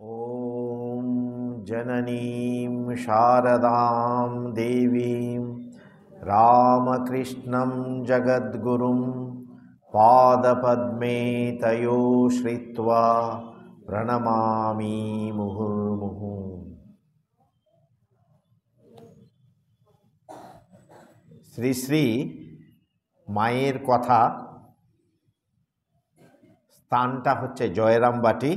ॐ जननीं शारदां देवीं रामकृष्णं जगद्गुरुं पादपद्मे तयो श्रित्वा प्रणमामि मुहुर्मुहुः। শ্রী শ্রী মায়ের কথা স্থানটা হচ্ছে জয়রামবাটি।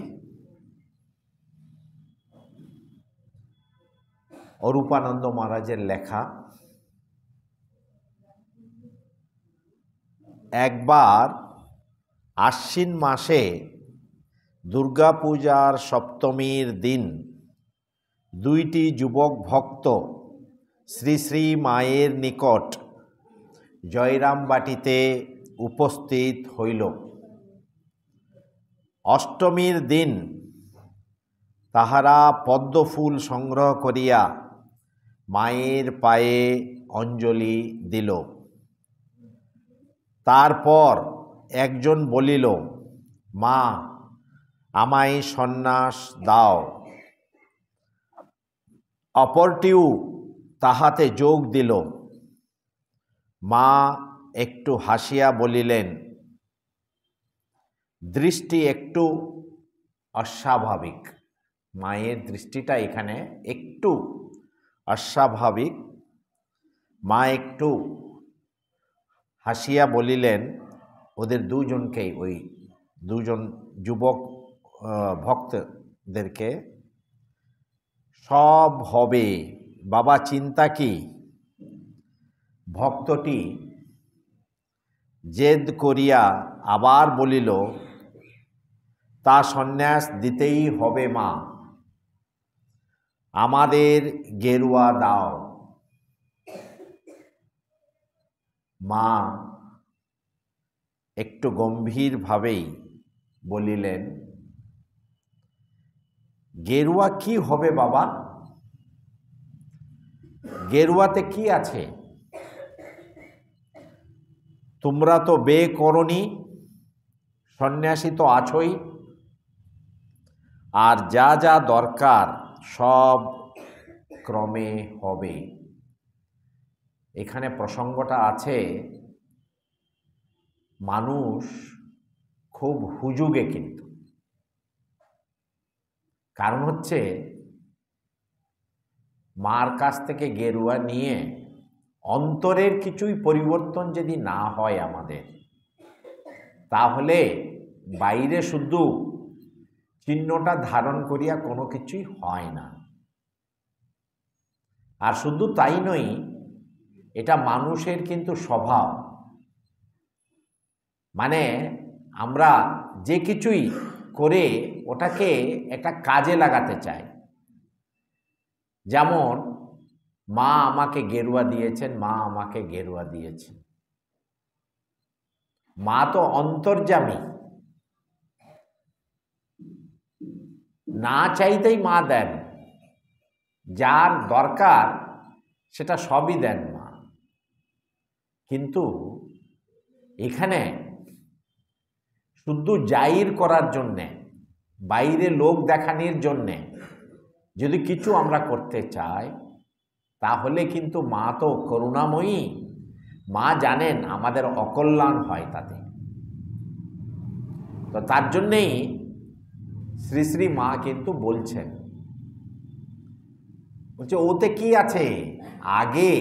অরূপানন্দ মহারাজের লেখা। একবার আশ্বিন মাসে দুর্গাপূজার সপ্তমীর দিন দুইটি যুবক ভক্ত শ্রী শ্রী মায়ের নিকট জয়রামবাটিতে উপস্থিত হইল। অষ্টমীর দিন তাহারা পদ্মফুল সংগ্রহ করিয়া মায়ের পায়ে অঞ্জলি দিল। তারপর একজন বলিল, মা, আমায় সন্ন্যাস দাও। অপরটিও তাহাতে যোগ দিল। মা একটু হাসিয়া বলিলেন, দৃষ্টি একটু অস্বাভাবিক। মায়ের দৃষ্টিটা এখানে একটু অস্বাভাবিক। মা একটু হাসিয়া বলিলেন ওদের দুজনকেই, ওই দুজন যুবক ভক্তদেরকে, সব হবে বাবা, চিন্তা কি? ভক্তটি জেদ করিয়া আবার বলিল, তা সন্ন্যাস দিতেই হবে মা, আমাদের গেরুয়া দাও। মা একটু গম্ভীরভাবেই বলিলেন, গেরুয়া কি হবে বাবা? গেরুয়াতে কি আছে? তোমরা তো বিয়ে করনি, সন্ন্যাসী তো আছোই, আর যা যা দরকার সব ক্রমে হবে। এখানে প্রসঙ্গটা আছে, মানুষ খুব হুজুগে, কিন্তু কারণ হচ্ছে মার কাছ থেকে গেরুয়া নিয়ে অন্তরের কিছুই পরিবর্তন যদি না হয় আমাদের, তাহলে বাইরে শুধু চিহ্নটা ধারণ করিয়া কোনো কিছুই হয় না। আর শুধু তাই নয়, এটা মানুষের কিন্তু স্বভাব। মানে আমরা যে কিছুই করে ওটাকে একটা কাজে লাগাতে চাই। যেমন মা আমাকে গেরুয়া দিয়েছেন, মা আমাকে গেরুয়া দিয়েছেন। মা তো অন্তর্যামী, না চাইতেই মা দেন, যার দরকার সেটা সবই দেন মা। কিন্তু এখানে শুধু জাহির করার জন্যে, বাইরে লোক দেখানোর জন্যে যদি কিছু আমরা করতে চাই, তাহলে কিন্তু মা তো করুণাময়ী। মা জানেন আমাদের অকল্যাণ হয় তাতে। তো তার জন্যেই শ্রী শ্রী মা কিন্তু বলছেন, বলছে ওতে কি আছে? আগে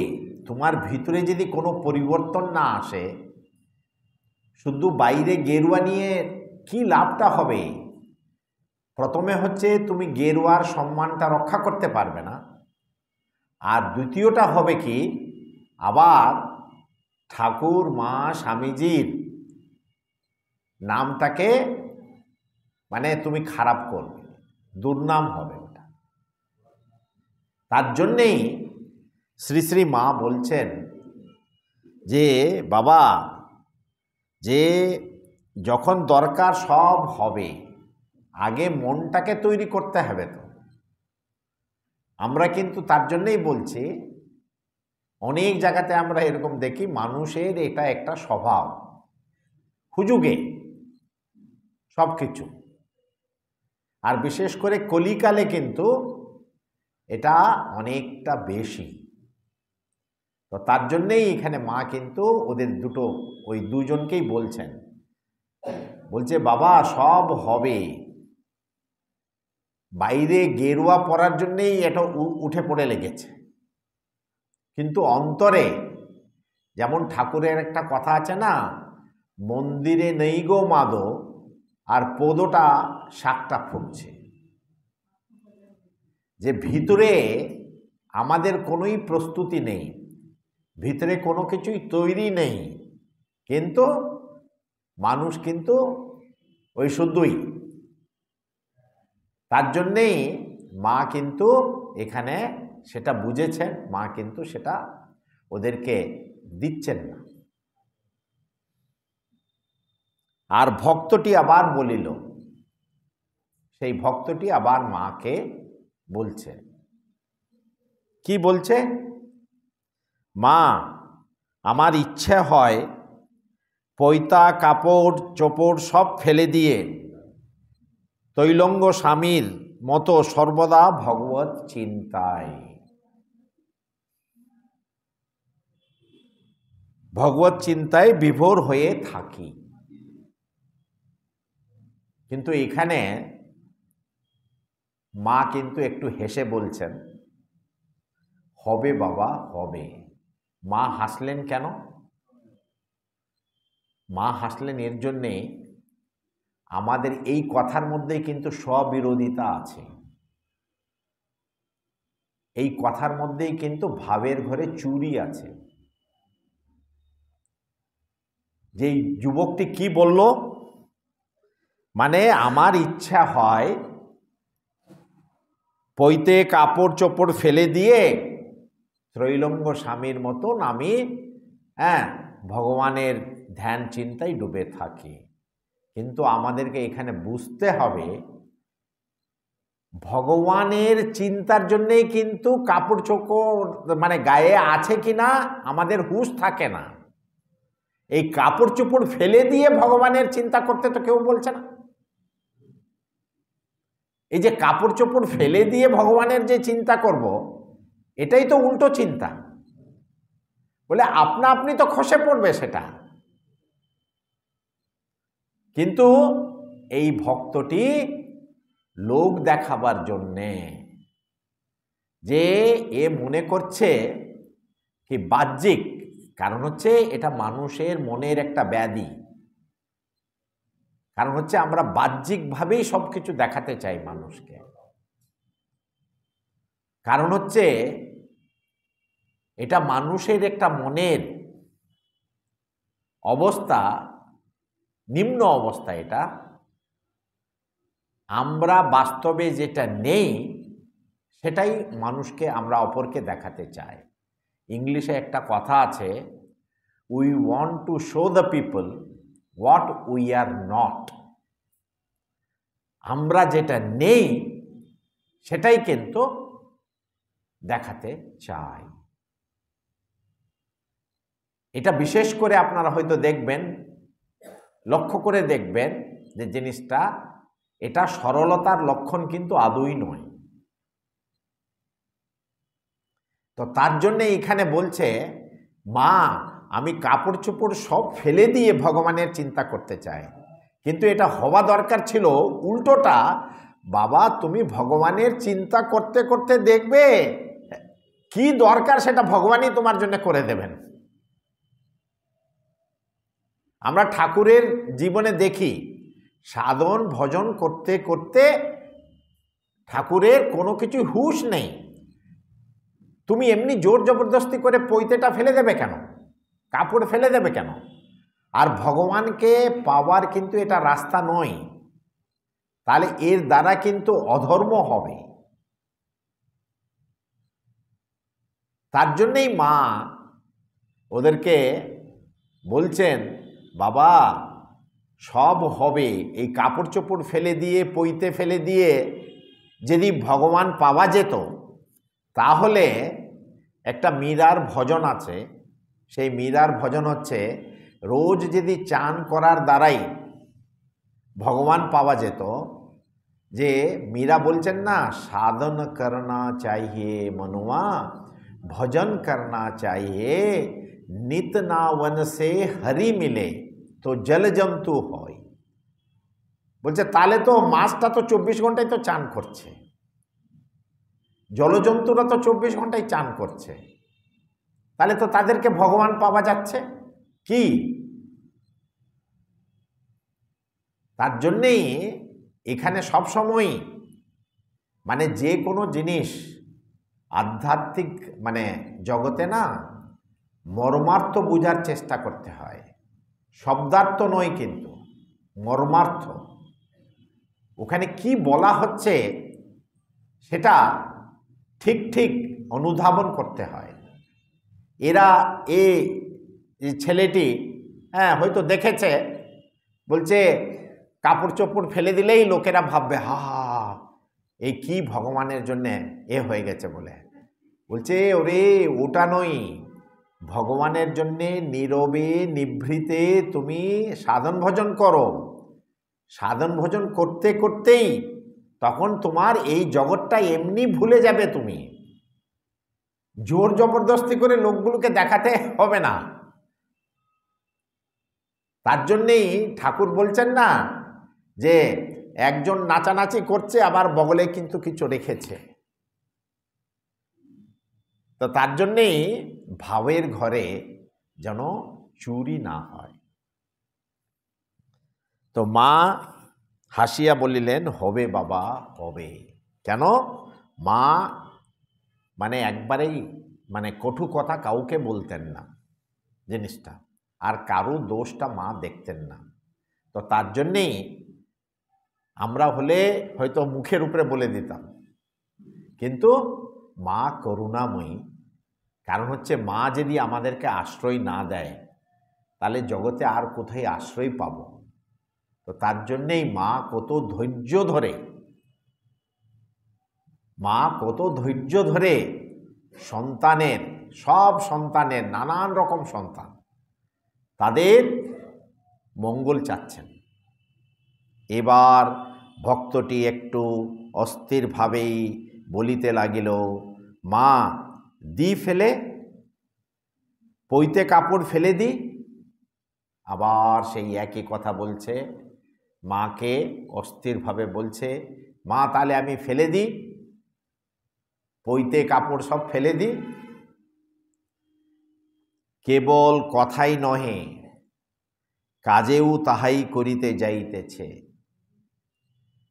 তোমার ভিতরে যদি কোনো পরিবর্তন না আসে, শুধু বাইরে গেরুয়া নিয়ে কি লাভটা হবে? প্রথমে হচ্ছে তুমি গেরুয়ার সম্মানটা রক্ষা করতে পারবে না, আর দ্বিতীয়টা হবে কি, আবার ঠাকুর মা স্বামীজির নামটাকে মানে তুমি খারাপ করবে, দুর্নাম হবে ওটা। তার জন্যেই শ্রী শ্রী মা বলছেন যে বাবা, যে যখন দরকার সব হবে, আগে মনটাকে তৈরি করতে হবে। তো আমরা কিন্তু তার জন্যেই বলছি, অনেক জায়গাতে আমরা এরকম দেখি, মানুষের এটা একটা স্বভাব, হুজুগে সব কিছু। আর বিশেষ করে কলিকালে কিন্তু এটা অনেকটা বেশি। তো তার জন্যেই এখানে মা কিন্তু ওদের ওই দুজনকেই বলছে বাবা সব হবে, বাইরে গেরুয়া পরার জন্যেই এটা উঠে পড়ে লেগেছে, কিন্তু অন্তরে যেমন ঠাকুরের একটা কথা আছে না, মন্দিরে নেই গো মাদো আর পদটা শাকটা ফুটছে, যে ভিতরে আমাদের কোনোই প্রস্তুতি নেই, ভিতরে কোনো কিছুই তৈরি নেই, কিন্তু মানুষ কিন্তু ওই শুদ্ধই। তার জন্যেই মা কিন্তু এখানে সেটা বুঝেছেন, মা কিন্তু সেটা ওদেরকে দিচ্ছেন না। আর ভক্তটি আবার বলিল, সেই ভক্তটি আবার মাকে বলছে, কি বলছে? মা, আমার ইচ্ছে হয় পৈতা কাপড় চোপড় সব ফেলে দিয়ে তৈলঙ্গ স্বামীর মতো সর্বদা ভগবত চিন্তায়, ভগবত চিন্তায় বিভোর হয়ে থাকি। কিন্তু এখানে মা কিন্তু একটু হেসে বলছেন, হবে বাবা হবে। মা হাসলেন কেন? মা হাসলেন এর জন্যে আমাদের এই কথার মধ্যেই কিন্তু স্ববিরোধিতা আছে, এই কথার মধ্যেই কিন্তু ভাবের ঘরে চুরি আছে। যেই যুবকটি কি বলল, মানে আমার ইচ্ছা হয় পৈতে কাপড় চোপড় ফেলে দিয়ে ত্রৈলঙ্গ স্বামীর মতন আমি ভগবানের ধ্যান চিন্তায় ডুবে থাকি। কিন্তু আমাদেরকে এখানে বুঝতে হবে, ভগবানের চিন্তার জন্যেই কিন্তু কাপড় চোপড় মানে গায়ে আছে কিনা আমাদের হুঁশ থাকে না। এই কাপড় চোপড় ফেলে দিয়ে ভগবানের চিন্তা করতে তো কেউ বলছে না। এই যে কাপড় চোপড় ফেলে দিয়ে ভগবানের যে চিন্তা করব, এটাই তো উল্টো চিন্তা। বলে আপনা আপনি তো খসে পড়বে সেটা। কিন্তু এই ভক্তটি লোক দেখাবার জন্যে, যে এ মনে করছে কি বাহ্যিক, কারণ হচ্ছে এটা মানুষের মনের একটা ব্যাধি, কারণ হচ্ছে আমরা বাহ্যিকভাবেই সব কিছু দেখাতে চাই মানুষকে। কারণ হচ্ছে এটা মানুষের একটা মনের অবস্থা, নিম্ন অবস্থা। এটা আমরা বাস্তবে যেটা নেই সেটাই মানুষকে আমরা অপরকে দেখাতে চাই। ইংলিশে একটা কথা আছে, we want to show the people what we are not. আমরা যেটা নেই সেটাই কিন্তু দেখাতে চাই। এটা বিশেষ করে আপনারা হয়তো দেখবেন, লক্ষ্য করে দেখবেন যে জিনিসটা, এটা সরলতার লক্ষণ কিন্তু আদৌই নয়। তো তার জন্যে এখানে বলছে, মা আমি কাপড় চোপড় সব ফেলে দিয়ে ভগবানের চিন্তা করতে চাই, কিন্তু এটা হওয়া দরকার ছিল উল্টোটা। বাবা তুমি ভগবানের চিন্তা করতে করতে দেখবে কি দরকার সেটা ভগবানই তোমার জন্য করে দেবেন। আমরা ঠাকুরের জীবনে দেখি, সাধন ভজন করতে করতে ঠাকুরের কোনো কিছু হুঁশ নেই। তুমি এমনি জোর জবরদস্তি করে পৈতেটা ফেলে দেবে কেন, কাপড় ফেলে দেবে কেন? আর ভগবানকে পাওয়ার কিন্তু এটা রাস্তা নয়, তাহলে এর দ্বারা কিন্তু অধর্ম হবে। তার জন্যেই মা ওদেরকে বলছেন, বাবা সব হবে, এই কাপড় চোপড় ফেলে দিয়ে পৈতে ফেলে দিয়ে যদি ভগবান পাওয়া যেত, তাহলে একটা মীরার ভজন আছে, সেই মীরার ভজন হচ্ছে, রোজ যদি চান করার দ্বারাই ভগবান পাওয়া যেত, যে মীরা বলছেন না, সাধন করনা চাইয়ে মনুয়া, ভজন করনা চাইয়ে, নিত না বন সে হরি মিলে তো জল জন্তু হয়। বলছে তাহলে তো মাছটা তো 24 ঘন্টায় তো চান করছে, জলজন্তুরা তো 24 ঘন্টায় চান করছে, তাহলে তো তাদেরকে ভগবান পাওয়া যাচ্ছে কি? তার জন্যেই এখানে সবসময় মানে যে কোনো জিনিস আধ্যাত্মিক মানে জগতে না মর্মার্থ বোঝার চেষ্টা করতে হয়, শব্দার্থ নয় কিন্তু মর্মার্থ। ওখানে কি বলা হচ্ছে সেটা ঠিক ঠিক অনুধাবন করতে হয়। এরা এই ছেলেটি হয়তো দেখেছে, বলছে কাপড় চোপড় ফেলে দিলেই লোকেরা ভাববে হা এই কি ভগবানের জন্যে হয়ে গেছে বলে। বলছে ওরে ওটা নয়, ভগবানের জন্যে নীরবে নিভৃতে তুমি সাধন ভজন করো, সাধন ভজন করতে করতেই তখন তোমার এই জগৎটা এমনি ভুলে যাবে, তুমি জোর জবরদস্তি করে লোকগুলোকে দেখাতে হবে না। তার জন্যেই ঠাকুর বলছেন না যে একজন নাচানাচি করছে আবার বগলে কিন্তু কিছু রেখেছে, তো তার জন্যেই ভাবের ঘরে যেন চুরি না হয়। তো মা হাসিয়া বলিলেন হবে বাবা হবে। কেন? মা মানে একবারেই মানে কটু কথা কাউকে বলতেন না জিনিসটা, আর কারো দোষটা মা দেখতেন না। তো তার জন্যেই আমরা হলে হয়তো মুখের উপরে বলে দিতাম, কিন্তু মা করুণাময়ী। কারণ হচ্ছে মা যদি আমাদেরকে আশ্রয় না দেয় তাহলে জগতে আর কোথায় আশ্রয় পাব? তো তার জন্যেই মা কত ধৈর্য ধরে, মা কত ধৈর্য ধরে সন্তানের, সব সন্তানের, নানান রকম সন্তান, তাদের মঙ্গল চাচ্ছেন। এবার ভক্তটি একটু অস্থিরভাবেই বলিতে লাগিল, মা দি ফেলে, পইতে কাপড় ফেলে দি। আবার সেই একই কথা বলছে, মাকে অস্থিরভাবে বলছে, মা তাহলে আমি ফেলে দিই, পইতে কাপড় সব ফেলে দিই। কেবল কথাই নহে কাজেও তাহাই করিতে যাইতেছে।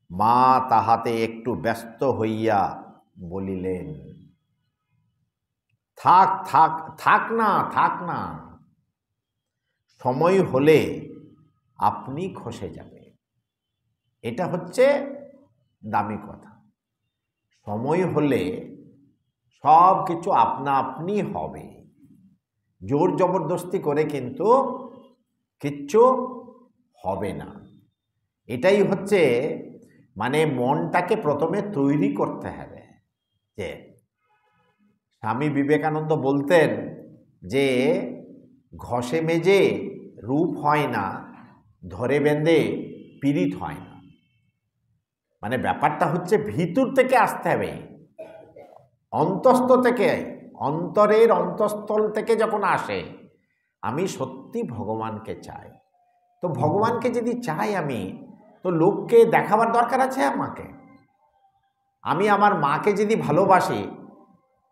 মা তাহাতে একটু ব্যস্ত হইয়া বলিলেন, থাক থাক থাক না, থাক না, সময় হলে আপনি খসে যাবে। এটা হচ্ছে দামি কথা। সময় হলে সব কিছু আপনা আপনি হবে, জোর জবরদস্তি করে কিন্তু কিচ্ছু হবে না। এটাই হচ্ছে মানে মনটাকে প্রথমে তৈরি করতে হবে। যে স্বামী বিবেকানন্দ বলতেন যে ঘষে মেজে রূপ হয় না, ধরে বেঁধে পীড়িত হয় না। মানে ব্যাপারটা হচ্ছে ভিতর থেকে আসতে হবে, অন্তস্থ থেকে, অন্তরের অন্তঃস্থল থেকে যখন আসে আমি সত্যি ভগবানকে চাই। তো ভগবানকে যদি চাই আমি, তো লোককে দেখাবার দরকার আছে আমাকে? আমি আমার মাকে যদি ভালোবাসি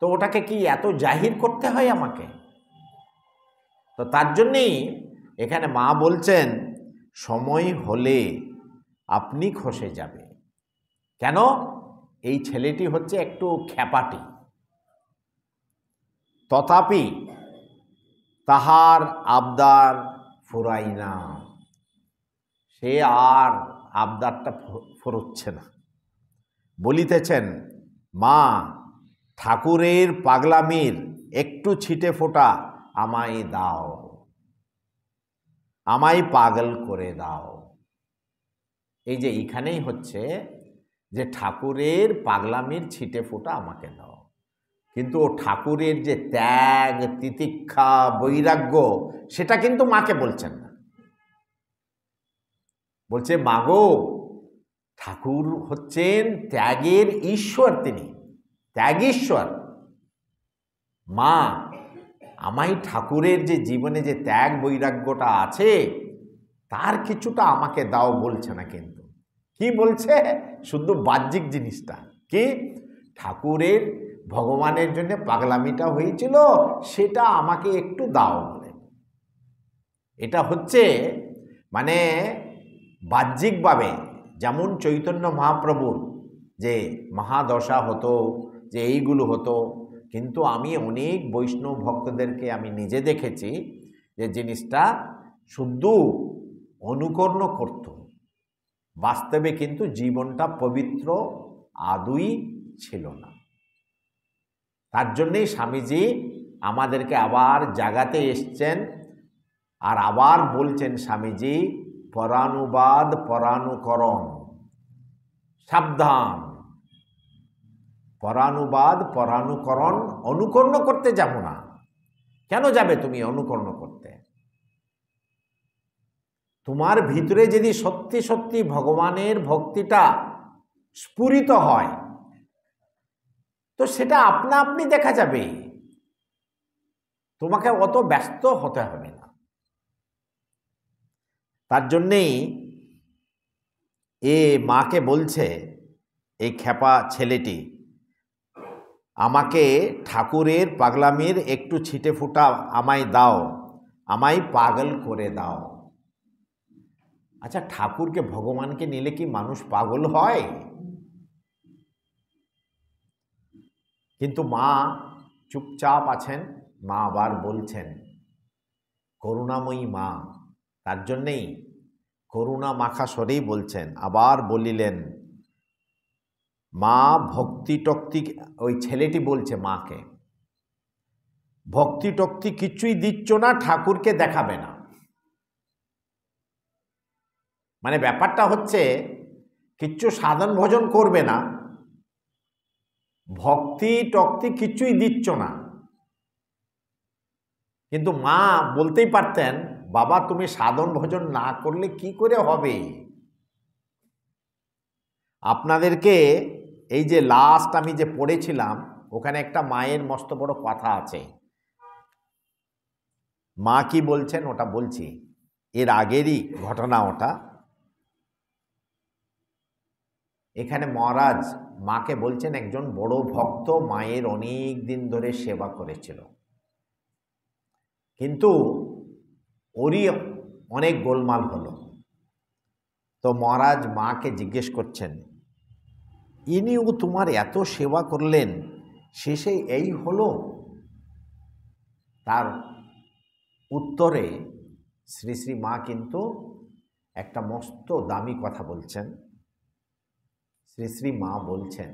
তো ওটাকে কি এত জাহির করতে হয় আমাকে? তো তার জন্যেই এখানে মা বলছেন সময় হলে আপনি খসে যাবে। কেন? এই ছেলেটি হচ্ছে একটু খ্যাপাটি, তথাপি তাহার আবদার ফুরাই না, সে আর আবদারটা ফুরোচ্ছে না। বলিতেছেন, মা ঠাকুরের পাগলামির একটু ছিটে ফোঁটা আমায় দাও, আমায় পাগল করে দাও। এই যে এইখানেই হচ্ছে যে ঠাকুরের পাগলামির ছিটে ফোঁটা আমাকে দাও, কিন্তু ও ঠাকুরের যে ত্যাগ, তিতিক্ষা, বৈরাগ্য সেটা কিন্তু মাকে বলছেন না। বলছে মাগো ঠাকুর হচ্ছেন ত্যাগের ঈশ্বর, তিনি ত্যাগীশ্বর। মা আমায় ঠাকুরের যে জীবনে যে ত্যাগ বৈরাগ্যটা আছে তার কিছুটা আমাকে দাও বলছে না, কিন্তু কি বলছে, শুধু বাহ্যিক জিনিসটা কি, ঠাকুরের ভগবানের জন্য পাগলামিটা হয়েছিল সেটা আমাকে একটু দাও বলে। এটা হচ্ছে মানে বাহ্যিকভাবে, যেমন চৈতন্য মহাপ্রভুর যে মহাদশা হতো, যে এইগুলো হতো, কিন্তু আমি অনেক বৈষ্ণব ভক্তদেরকে আমি নিজে দেখেছি যে জিনিসটা শুধু অনুকরণ করত, বাস্তবে কিন্তু জীবনটা পবিত্র আদৌ ছিল না। তার জন্যেই স্বামীজি আমাদেরকে আবার জাগাতে এসছেন, আর আবার বলছেন স্বামীজি, পরানুবাদ পরানুকরণ, সাবধান, পরানুবাদ পরানুকরণ, অনুকরণ করতে যাব না। কেন যাবে তুমি অনুকরণ করতে? তোমার ভিতরে যদি সত্যি সত্যি ভগবানের ভক্তিটা স্ফুরিত হয় তো সেটা আপনা আপনি দেখা যাবে, তোমাকে অত ব্যস্ত হতে হবে না। তার জন্যেই মাকে বলছে, এই খেপা ছেলেটি, আমাকে ঠাকুরের পাগলামির একটু ছিটে ফুটা আমায় দাও, আমায় পাগল করে দাও। আচ্ছা, ঠাকুরকে ভগবানকে নিলে কি মানুষ পাগল হয়? কিন্তু মা চুপচাপ আছেন। মা আবার বলছেন, করুণাময়ী মা, তার জন্যেই করুণা মাখা স্বরেই বলছেন, আবার বলিলেন, মা ভক্তি টক্তি, ওই ছেলেটি বলছে মাকে, ভক্তি টক্তি কিছুই দিচ্ছ না, ঠাকুরকে দেখাবে না। মানে ব্যাপারটা হচ্ছে কিচ্ছু সাধন ভজন করবে না, ভক্তি টক্তি কিছুই দিচ্ছ না। কিন্তু মা বলতেই পারতেন, বাবা তুমি সাধন ভজন না করলে কি করে হবে? আপনাদেরকে এই যে লাস্ট আমি যে পড়েছিলাম, ওখানে একটা মায়ের মস্ত বড় কথা আছে। মা কি বলছেন ওটা বলছি, এর আগেরই ঘটনা ওটা। এখানে মহারাজ মাকে বলছেন, একজন বড় ভক্ত মায়ের অনেক দিন ধরে সেবা করেছিল, কিন্তু ওরই অনেক গোলমাল হলো। তো মহারাজ মাকে জিজ্ঞেস করছেন, ইনিও তোমার এত সেবা করলেন, শেষে এই হলো? তার উত্তরে শ্রী শ্রী মা কিন্তু একটা মস্ত দামি কথা বলছেন। শ্রী শ্রী মা বলছেন,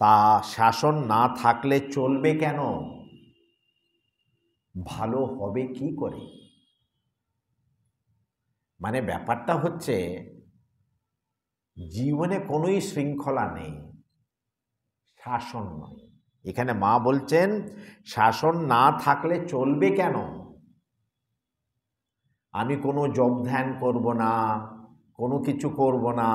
তা শাসন না থাকলে চলবে কেন? ভালো হবে কি করে? মানে ব্যাপারটা হচ্ছে জীবনে কোনোই শৃঙ্খলা নেই, শাসন নয়। এখানে মা বলছেন, শাসন না থাকলে চলবে কেন? আমি কোনো জপ ধ্যান করব না, কোনো কিছু করব না,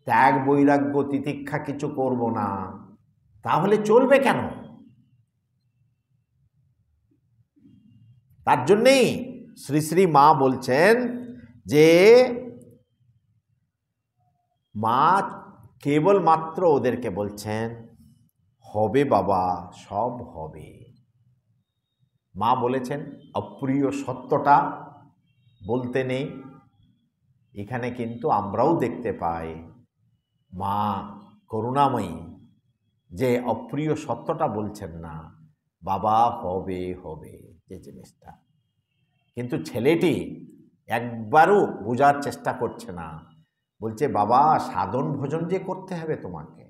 ত্যাগ বৈরাগ্য তিতিক্ষা কিছু করব না, তাহলে চলবে কেন? তার জন্যেই শ্রী শ্রী মা বলছেন যে মা কেবলমাত্র ওদেরকে বলছেন, হবে বাবা, সব হবে। মা বলেছেন অপ্রিয় সত্যটা বলতে নেই। এখানে কিন্তু আমরাও দেখতে পাই মা করুণাময়ী যে অপ্রিয় সত্যটা বলছেন না, বাবা হবে হবে যে জিনিসটা। কিন্তু ছেলেটি একবারও বোঝার চেষ্টা করছে না, বলছে বাবা সাধন ভজন যে করতে হবে তোমাকে,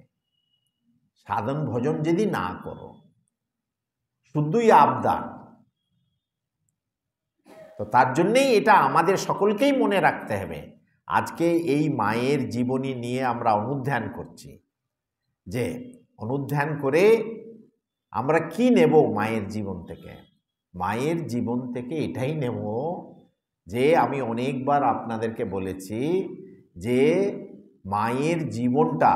সাধন ভজন যদি না করো, শুধুই আবদার। তো তার জন্যেই এটা আমাদের সকলকেই মনে রাখতে হবে। আজকে এই মায়ের জীবনী নিয়ে আমরা অনুধ্যান করছি, যে অনুধ্যান করে আমরা কি নেব মায়ের জীবন থেকে? মায়ের জীবন থেকে এটাই নেব যে আমি অনেকবার আপনাদেরকে বলেছি যে মায়ের জীবনটা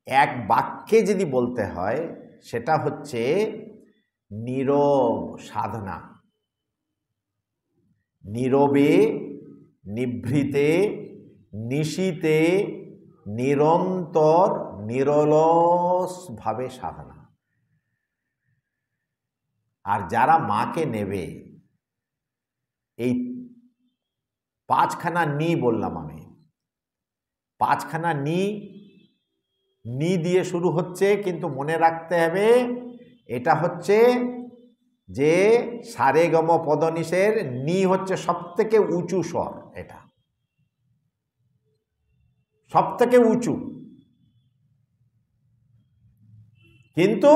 এক বাক্যে যদি বলতে হয় সেটা হচ্ছে নীরব সাধনা। নীরবে, নিভৃতে, নিশীতে, নিরন্তর নিরলসভাবে সাধনা। আর যারা মাকে নেবে, এই পাঁচখানা নি বললাম আমি, পাঁচখানা নি দিয়ে শুরু হচ্ছে, কিন্তু মনে রাখতে হবে এটা হচ্ছে যে সারে গম পদনিষের নি হচ্ছে সবথেকে উঁচু স্বর, এটা সবথেকে উঁচু, কিন্তু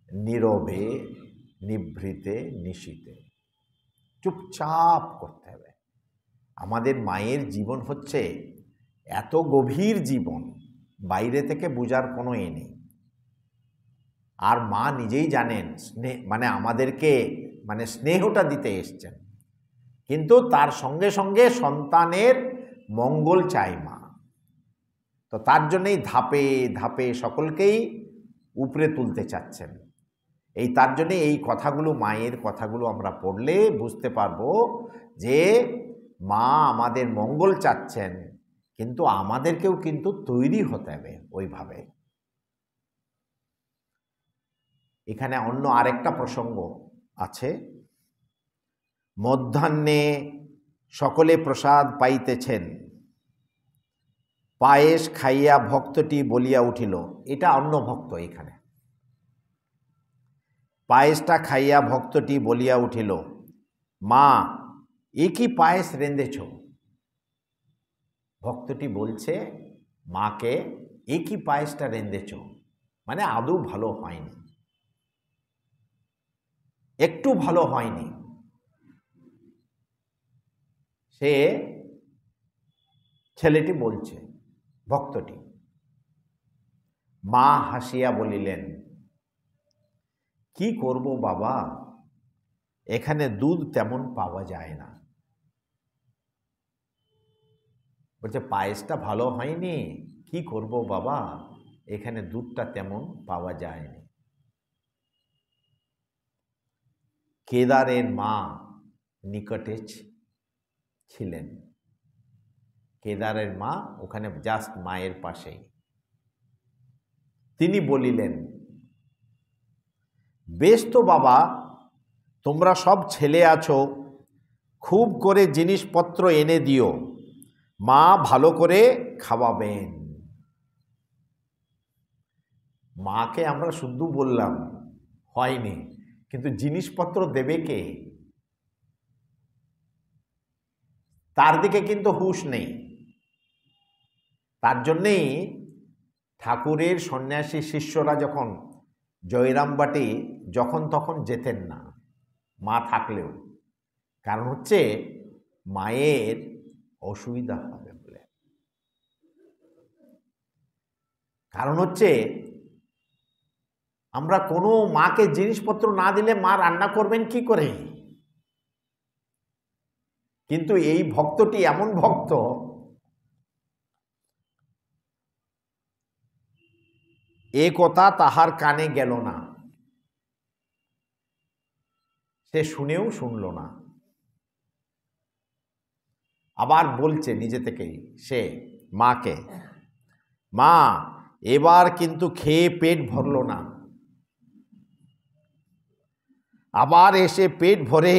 নীরবে, নিভৃতে, নিশীতে চুপচাপ করতে হবে। আমাদের মায়ের জীবন হচ্ছে এত গভীর জীবন, বাইরে থেকে বোঝার কোনো নেই। আর মা নিজেই জানেন মানে আমাদেরকে স্নেহটা দিতে এসছেন, কিন্তু তার সঙ্গে সঙ্গে সন্তানের মঙ্গল চাই মা। তো তার জন্যই ধাপে ধাপে সকলকেই উপরে তুলতে চাচ্ছেন। তার জন্যে এই কথাগুলো, মায়ের কথাগুলো আমরা পড়লে বুঝতে পারবো যে মা আমাদের মঙ্গল চাচ্ছেন, কিন্তু আমাদেরকেও কিন্তু তৈরি হতে হবে ওইভাবে। এখানে অন্য আরেকটা প্রসঙ্গ আছে। মধ্যাহ্নে সকলে প্রসাদ পাইতেছেন, পায়েস খাইয়া ভক্তটি বলিয়া উঠিল। এটা অন্য ভক্ত। এখানে পায়েসটা খাইয়া ভক্তটি বলিয়া উঠিল, মা এ কি পায়েস রেঁধেছ? ভক্তটি বলছে মাকে, এ কি পায়েসটা রেঁধেছ, মানে আদৌ ভালো হয়নি, একটু ভালো হয়নি। সে ছেলেটি বলছে, ভক্তটি। মা হাসিয়া বলিলেন, কি করব বাবা, এখানে দুধ তেমন পাওয়া যায় না। বলছে পায়েসটা ভালো হয়নি, কি করব বাবা, এখানে দুধটা তেমন পাওয়া যায়নি। কেদারের মা নিকটে ছিলেন। কেদারের মা ওখানে জাস্ট মায়ের পাশেই। তিনি বলিলেন, বেশ তো বাবা, তোমরা সব ছেলে আছো, খুব করে জিনিসপত্র এনে দিও, মা ভালো করে খাওয়াবেন। মাকে আমরা শুধু বললাম হয়নি, কিন্তু জিনিসপত্র দেবে কে? তার দিকে কিন্তু হুঁশ নেই। তার জন্যেই ঠাকুরের সন্ন্যাসী শিষ্যরা যখন জয়রামবাটি যখন তখন যেতেন না, মা থাকলেও। কারণ হচ্ছে মায়ের অসুবিধা হবে বলে। কারণ হচ্ছে আমরা কোনো মাকে জিনিসপত্র না দিলে মা রান্না করবেন কি করে? কিন্তু এই ভক্তটি এমন ভক্ত, এ কথা তাহার কানে গেল না, সে শুনেও শুনল না। আবার বলছে নিজে থেকেই সে মাকে, মা এবার কিন্তু খেয়ে পেট ভরল না, আবার এসে পেট ভরে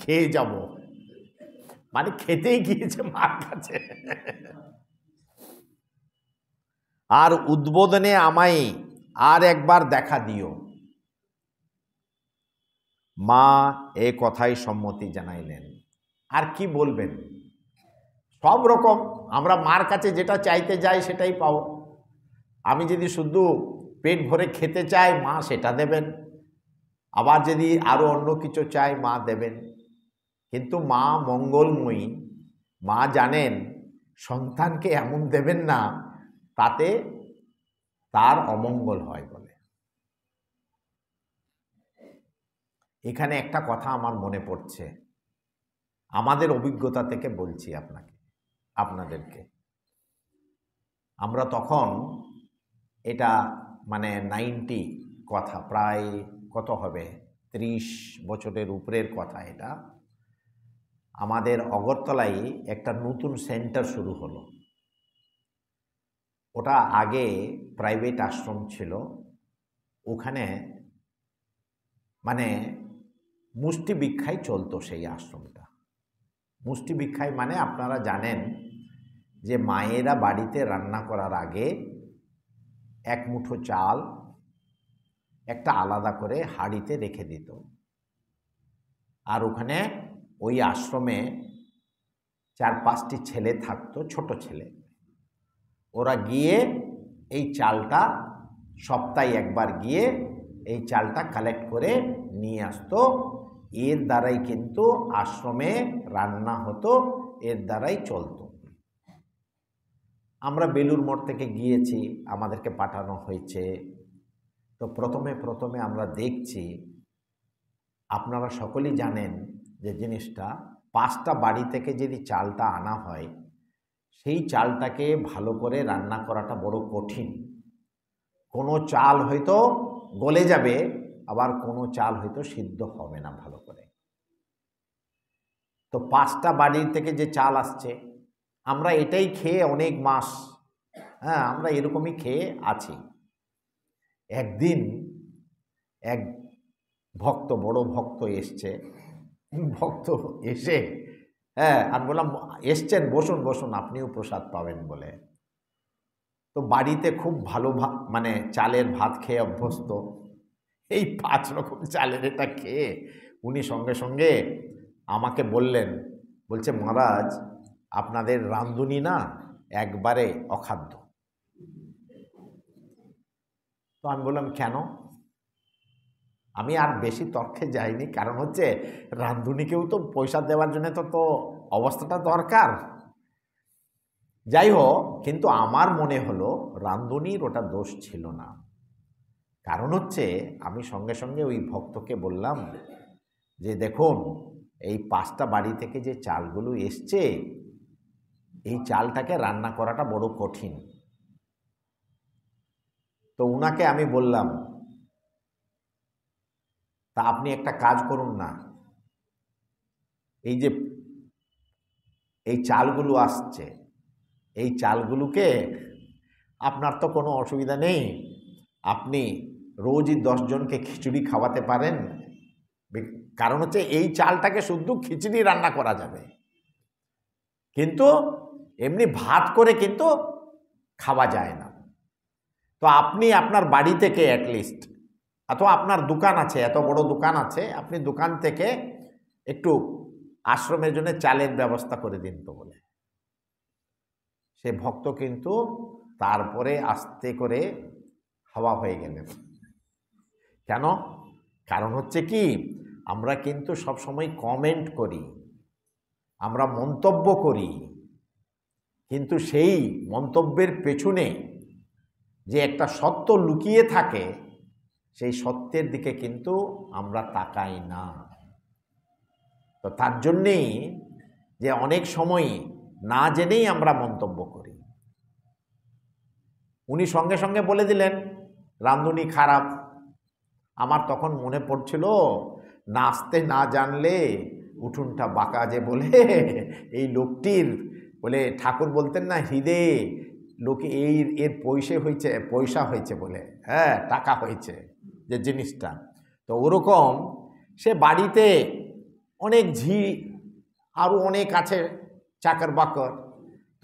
খেয়ে যাব। মানে খেতেই গিয়েছে মার কাছে। আর উদ্বোধনে আমায় আর একবার দেখা দিও। মা এ কথাই সম্মতি জানাইলেন। আর কি বলবেন, সব রকম আমরা মার কাছে যেটা চাইতে যাই সেটাই পাও। আমি যদি শুধু পেট ভরে খেতে চাই, মা সেটা দেবেন। আবার যদি আরো অন্য কিছু চাই, মা দেবেন। কিন্তু মা মঙ্গলময়ী, মা জানেন সন্তানকে এমন দেবেন না তাতে তার অমঙ্গল হয় বলে। এখানে একটা কথা আমার মনে পড়ছে, আমাদের অভিজ্ঞতা থেকে বলছি আপনাদেরকে। আমরা তখন এটা মানে 90 কথা, প্রায় কত হবে 30 বছরের উপরের কথা। এটা আমাদের অগরতলায় একটা নতুন সেন্টার শুরু হলো। ওটা আগে প্রাইভেট আশ্রম ছিল। ওখানে মানে মুষ্টি ভিক্ষায় চলতো সেই আশ্রমটা। মুষ্টি ভিক্ষায় মানে আপনারা জানেন যে মায়েরা বাড়িতে রান্না করার আগে এক মুঠো চাল একটা আলাদা করে হাঁড়িতে রেখে দিত, আর ওখানে ওই আশ্রমে 4-5টি ছেলে থাকতো, ছোট ছেলে। ওরা গিয়ে এই চালটা সপ্তাহে একবার গিয়ে এই চালটা কালেক্ট করে নিয়ে আসতো। এর দ্বারাই কিন্তু আশ্রমে রান্না হতো, এর দ্বারাই চলতো। আমরা বেলুর মঠ থেকে গিয়েছি, আমাদেরকে পাঠানো হয়েছে। তো প্রথমে আমরা দেখছি, আপনারা সকলেই জানেন যে জিনিসটা 5টা বাড়ি থেকে যদি চালটা আনা হয়, সেই চালটাকে ভালো করে রান্না করাটা বড় কঠিন। কোনো চাল হয়তো গলে যাবে, আবার কোনো চাল হয়তো সিদ্ধ হবে না ভালো করে। তো 5টা বাড়ি থেকে যে চাল আসছে, আমরা এটাই খেয়ে অনেক মাস, আমরা এরকমই খেয়ে আছি। একদিন এক ভক্ত, বড় ভক্ত এসছে। ভক্ত এসে আমি বললাম, এসছেন, বসুন বসুন, আপনিও প্রসাদ পাবেন বলে। তো বাড়িতে খুব ভালো মানে চালের ভাত খেয়ে অভ্যস্ত। এই 5 রকম চালের এটা খেয়ে উনি সঙ্গে সঙ্গে আমাকে বললেন, বলছে মহারাজ আপনাদের রাঁধুনি না একবারে অখাদ্য। তো আমি বললাম কেন? আমি আর বেশি তর্কে যাইনি, কারণ হচ্ছে রাঁধুনিকেও তো পয়সা দেওয়ার জন্য তো অবস্থাটা দরকার। যাই হোক, কিন্তু আমার মনে হলো রাঁধুনির ওটা দোষ ছিল না। কারণ হচ্ছে আমি সঙ্গে সঙ্গে ওই ভক্তকে বললাম যে দেখুন, এই 5টা বাড়ি থেকে যে চালগুলো এসছে, এই চালটাকে রান্না করাটা বড় কঠিন। তো উনাকে আমি বললাম, তা আপনি একটা কাজ করুন না, এই যে এই চালগুলো আসছে, এই চালগুলোকে আপনার তো কোনো অসুবিধা নেই, আপনি রোজই 10 জনকে খিচুড়ি খাওয়াতে পারেন। কারণ হচ্ছে এই চালটাকে শুধু খিচুড়ি রান্না করা যাবে, কিন্তু এমনি ভাত করে কিন্তু খাওয়া যায় না। তো আপনি আপনার বাড়ি থেকে অ্যাটলিস্ট, অথবা আপনার দোকান আছে, এত বড় দোকান আছে, আপনি দোকান থেকে একটু আশ্রমের জন্য চালের ব্যবস্থা করে দিন তো বলে। সে ভক্ত কিন্তু তারপরে আস্তে করে হাওয়া হয়ে গেলেন। কেন? কারণ হচ্ছে কি, আমরা কিন্তু সবসময় কমেন্ট করি, আমরা মন্তব্য করি, কিন্তু সেই মন্তব্যের পেছনে যে একটা সত্য লুকিয়ে থাকে, সেই সত্যের দিকে কিন্তু আমরা তাকাই না। তো তার জন্যেই যে অনেক সময় না জেনেই আমরা মন্তব্য করি। উনি সঙ্গে সঙ্গে বলে দিলেন রাঁধুনি খারাপ। আমার তখন মনে পড়ছিল, নাচতে না জানলে উঠোনটা বাঁকা যে বলে, এই লোকটির বলে ঠাকুর বলতেন না, হৃদে লোকে এর পয়সা হয়েছে বলে, টাকা হয়েছে যে জিনিসটা। তো ওরকম সে বাড়িতে অনেক ঝি আরও অনেক আছে চাকর বাকর।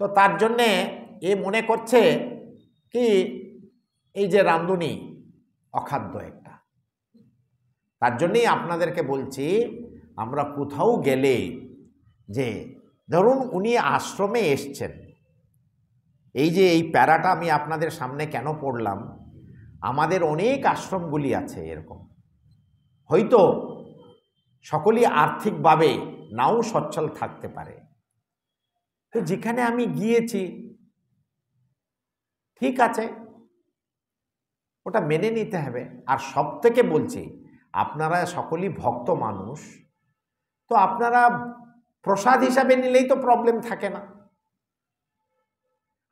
তো তার জন্যে এ মনে করছে কি এই যে রাঁধুনি অখাদ্য একটা। তার জন্যেই আপনাদেরকে বলছি, আমরা কোথাও গেলে, যে ধরুন উনি আশ্রমে এসছেন, এই যে এই প্যারাটা আমি আপনাদের সামনে কেন পড়লাম, আমাদের অনেক আশ্রমগুলি আছে এরকম, হয়তো সকলেই আর্থিকভাবে নাও সচ্ছল থাকতে পারে। তো যেখানে আমি গিয়েছি, ঠিক আছে, ওটা মেনে নিতে হবে। আর সব থেকে বলছি, আপনারা সকলেই ভক্ত মানুষ, তো আপনারা প্রসাদ হিসাবে নিলেই তো প্রবলেম থাকে না।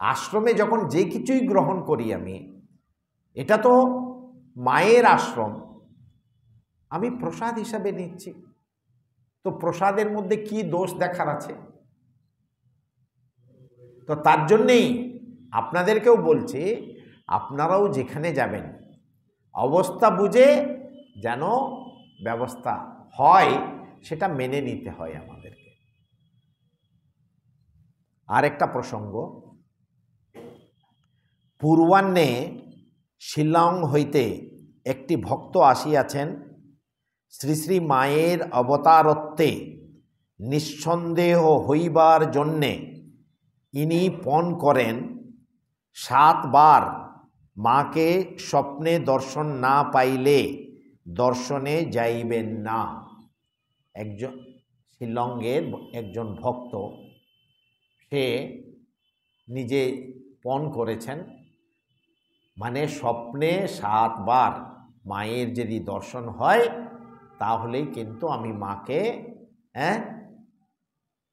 আশ্রমে যখন যে কিছুই গ্রহণ করি আমি, এটা তো মায়ের আশ্রম, আমি প্রসাদ হিসাবে নিচ্ছি, তো প্রসাদের মধ্যে কি দোষ দেখার আছে? তো তার জন্যেই আপনাদেরকেও বলছি, আপনারাও যেখানে যাবেন অবস্থা বুঝে যেন ব্যবস্থা হয়, সেটা মেনে নিতে হয় আমাদেরকে। আর একটা প্রসঙ্গ, পূর্বাহ্নে শিলং হইতে একটি ভক্ত আসিয়াছেন। শ্রী শ্রী মায়ের অবতারত্বে নিঃসন্দেহ হইবার জন্যে ইনি পণ করেন 7 বার মাকে স্বপ্নে দর্শন না পাইলে দর্শনে যাইবেন না। একজন শিলংয়ের একজন ভক্ত, সে নিজে পণ করেছেন, মানে স্বপ্নে 7 বার মায়ের যদি দর্শন হয় তাহলেই কিন্তু আমি মাকে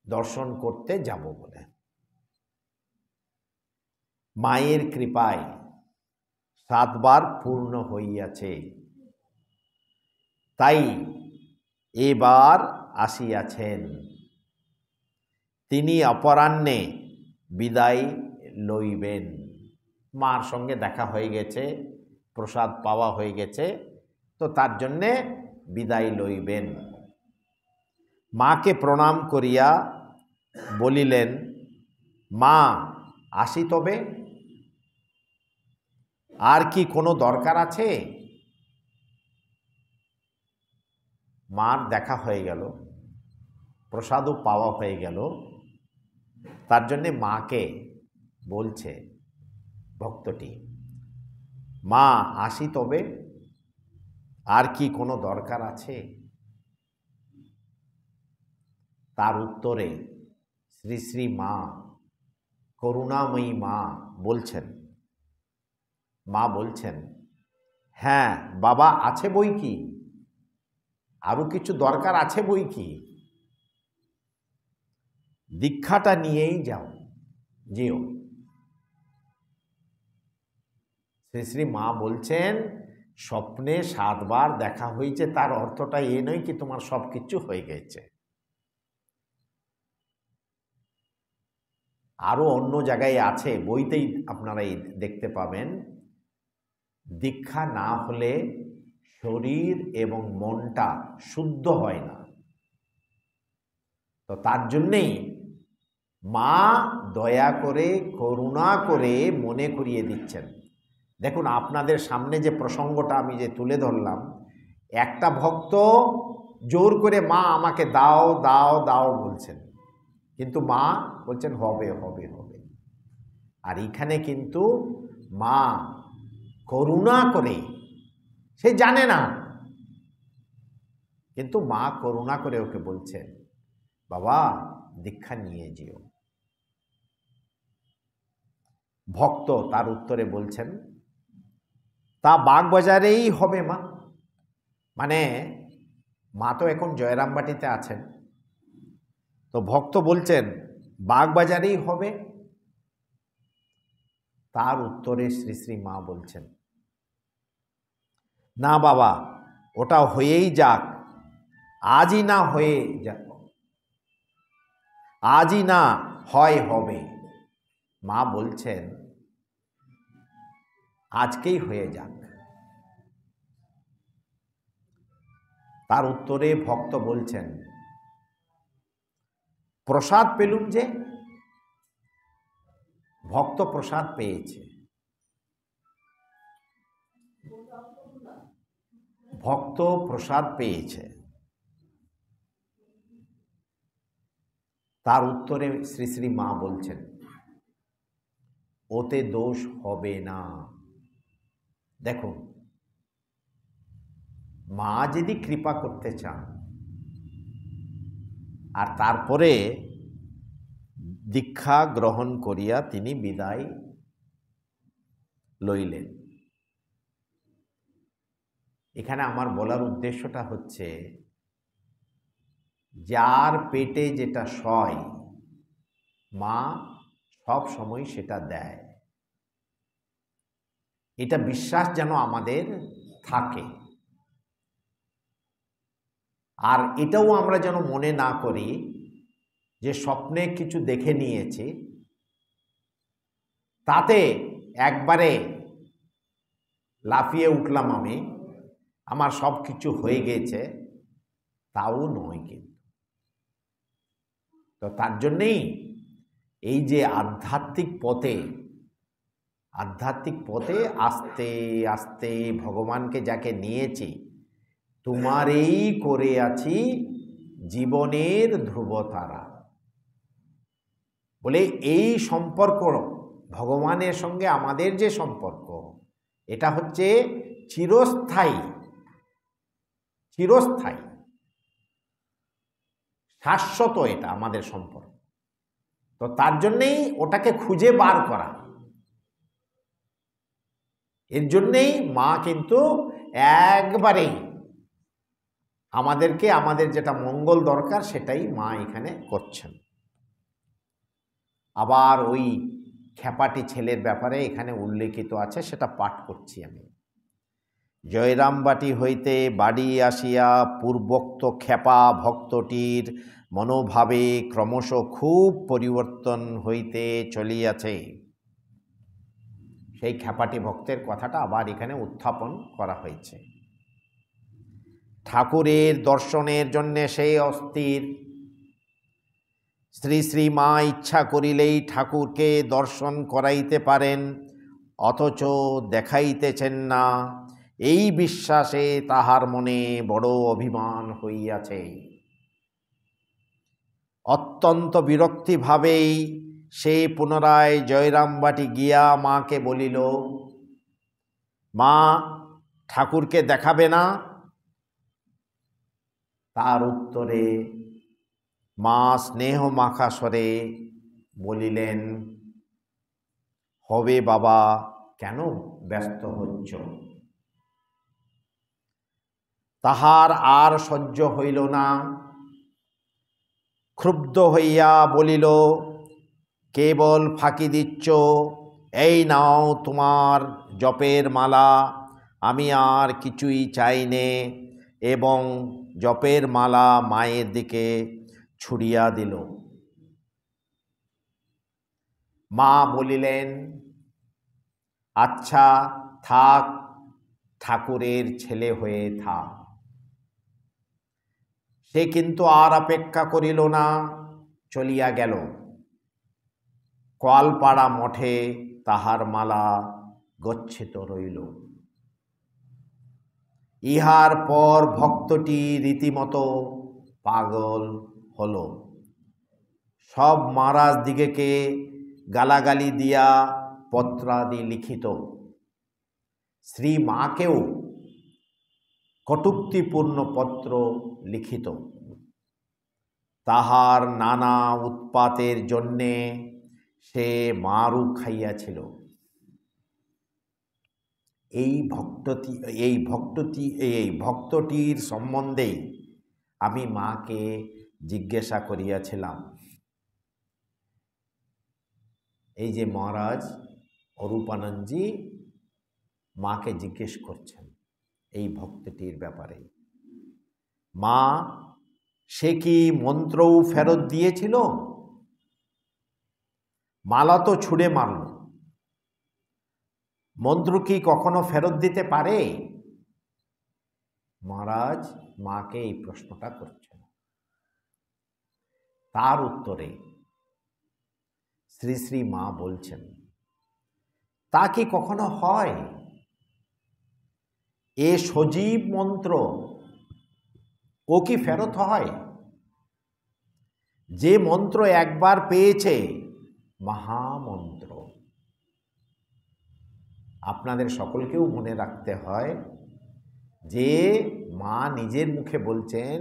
দর্শন করতে যাব বলে। মায়ের কৃপায় 7 বার পূর্ণ হইয়াছে, তাই এবার আসিয়াছেন। তিনি অপরাহ্নে বিদায় লইবেন। মার সঙ্গে দেখা হয়ে গেছে, প্রসাদ পাওয়া হয়ে গেছে, তো তার জন্যে বিদায় লইবেন। মাকে প্রণাম করিয়া বলিলেন, মা আসি তবে, আর কি কোনো দরকার আছে? মার দেখা হয়ে গেল, প্রসাদও পাওয়া হয়ে গেল, তার জন্যে মাকে বলছে ভক্তটি, মা আসি তবে, আর কি কোনো দরকার আছে? তার উত্তরে শ্রী শ্রী মা, করুণাময়ী মা বলছেন, হ্যাঁ বাবা, আছে বই কি, আরো কিছু দরকার আছে বই কি, দীক্ষাটা নিয়েই যেও। শ্রী শ্রী মা বলছেন, স্বপ্নে 7 বার দেখা হয়েছে, তার অর্থটা এ নয় কি তোমার সব কিছু হয়ে গেছে। আরো অন্য জায়গায় আছে, বইতেই আপনারা দেখতে পাবেন, দীক্ষা না হলে শরীর এবং মনটা শুদ্ধ হয় না। তো তার জন্যেই মা দয়া করে, করুণা করে মনে করিয়ে দিচ্ছেন। দেখুন, আপনাদের সামনে যে প্রসঙ্গটা আমি যে তুলে ধরলাম, একটা ভক্ত জোর করে মা আমাকে দাও দাও দাও বলছেন, কিন্তু মা বলছেন হবে হবে হবে। আর এখানে কিন্তু মা করুণা করে, সে জানে না, কিন্তু মা করুণা করে ওকে বলছেন, বাবা দীক্ষা নিয়ে যেও। ভক্ত তার উত্তরে বলছেন, তা বাগবাজারেই হবে মা। মানে মা তো এখন জয়রামবাটিতে আছেন, তো ভক্ত বলছেন বাগবাজারেই হবে। তার উত্তরে শ্রী শ্রী মা বলছেন, না বাবা, ওটা হয়েই যাক, আজই না হয়ে যাক, আজই না হয় হবে। মা বলছেন আজকেই হয়ে যাক। তার উত্তরে ভক্ত বলছেন, প্রসাদ পেলুম যে। ভক্ত প্রসাদ পেয়েছে, ভক্ত প্রসাদ পেয়েছে। তার উত্তরে শ্রী শ্রী মা বলছেন, ওতে দোষ হবে না। দেখুন, মা যদি কৃপা করতে চান আর তারপরে দীক্ষা গ্রহণ করিয়া তিনি বিদায় লইলেন। এখানে আমার বলার উদ্দেশ্যটা হচ্ছে, যার পেটে যেটা সয় মা সব সময় সেটা দেয়, এটা বিশ্বাস যেন আমাদের থাকে। আর এটাও আমরা যেন মনে না করি যে স্বপ্নে কিছু দেখে নিয়েছি, তাতে একবারে লাফিয়ে উঠলাম আমি, আমার সব কিছু হয়ে গেছে, তাও নয়। কিন্তু তো তার জন্যেই এই যে আধ্যাত্মিক পথে আস্তে আস্তে ভগবানকে যাকে নিয়েছি, তোমারই করে আছি জীবনের ধ্রুবতারা বলে এই সম্পর্ক ভগবানের সঙ্গে আমাদের যে সম্পর্ক, এটা হচ্ছে চিরস্থায়ী, শাশ্বত এটা আমাদের সম্পর্ক। তো তার জন্যেই ওটাকে খুঁজে বার করা, এর জন্যেই মা কিন্তু একবারেই আমাদের যেটা মঙ্গল দরকার সেটাই মা এখানে করছেন। আবার ওই খেপাটি ছেলের ব্যাপারে এখানে উল্লেখিত আছে, সেটা পাঠ করছি আমি। জয়রামবাটি হইতে বাড়ি আসিয়া পূর্বোক্ত খেপা ভক্তটির মনোভাবে ক্রমশ খুব পরিবর্তন হইতে চলিয়াছে। সেই খেপাটি ভক্তের কথাটা আবার এখানে উত্থাপন করা হয়েছে। ঠাকুরের দর্শনের জন্যে সে অস্থির। শ্রী শ্রী মা ইচ্ছা করিলেই ঠাকুরকে দর্শন করাইতে পারেন, অথচ দেখাইতেছেন না, এই বিশ্বাসে তাহার মনে বড় অভিমান হইয়াছে। অত্যন্ত বিরক্তিভাবেই সে পুনরায় জয়রামবাটি গিয়া মাকে বলিল, মা, ঠাকুরকে দেখাবে না? তার উত্তরে মা স্নেহ মাখা স্বরে বলিলেন, হবে বাবা, কেন ব্যস্ত হচ্ছ? তাহার আর সহ্য হইল না, ক্ষুব্ধ হইয়া বলিল, কেবল ফাঁকি দিচ্ছ, এই নাও তোমার জপের মালা, আমি আর কিছুই চাই নে, এবং জপের মালা মায়ের দিকে ছুড়িয়া দিল। মা বলিলেন, আচ্ছা থাক, ঠাকুরের ছেলে হয়ে থাক। সে কিন্তু আর অপেক্ষা করিল না, চলিয়া গেল। কলপাড়া মঠে তাহার মালা গচ্ছিত রইল। ইহার পর ভক্তটি রীতিমতো পাগল হল। সব মহারাজ দিগকে গালাগালি দিয়া পত্রাদি লিখিত, শ্রী মাকেও কটূক্তিপূর্ণ পত্র লিখিত। তাহার নানা উৎপাতের জন্যে সে মারু খাইয়াছিল। এই ভক্তটির সম্বন্ধে আমি মাকে জিজ্ঞাসা করিয়াছিলাম। এই যে মহারাজ অরূপানন্দজি মাকে জিজ্ঞেস করছেন এই ভক্তটির ব্যাপারে, মা, সে কি মন্ত্রও ফেরত দিয়েছিল? মালা তো ছুঁড়ে মারল, মন্ত্র কি কখনো ফেরত দিতে পারে? মহারাজ মাকে এই প্রশ্নটা করছেন। তার উত্তরে শ্রী শ্রী মা বলছেন, তা কি কখনো হয়? এ সজীব মন্ত্র, ও কি ফেরত হয়? যে মন্ত্র একবার পেয়েছে, মহামন্ত্র। আপনাদের সকলকেও মনে রাখতে হয় যে মা নিজের মুখে বলছেন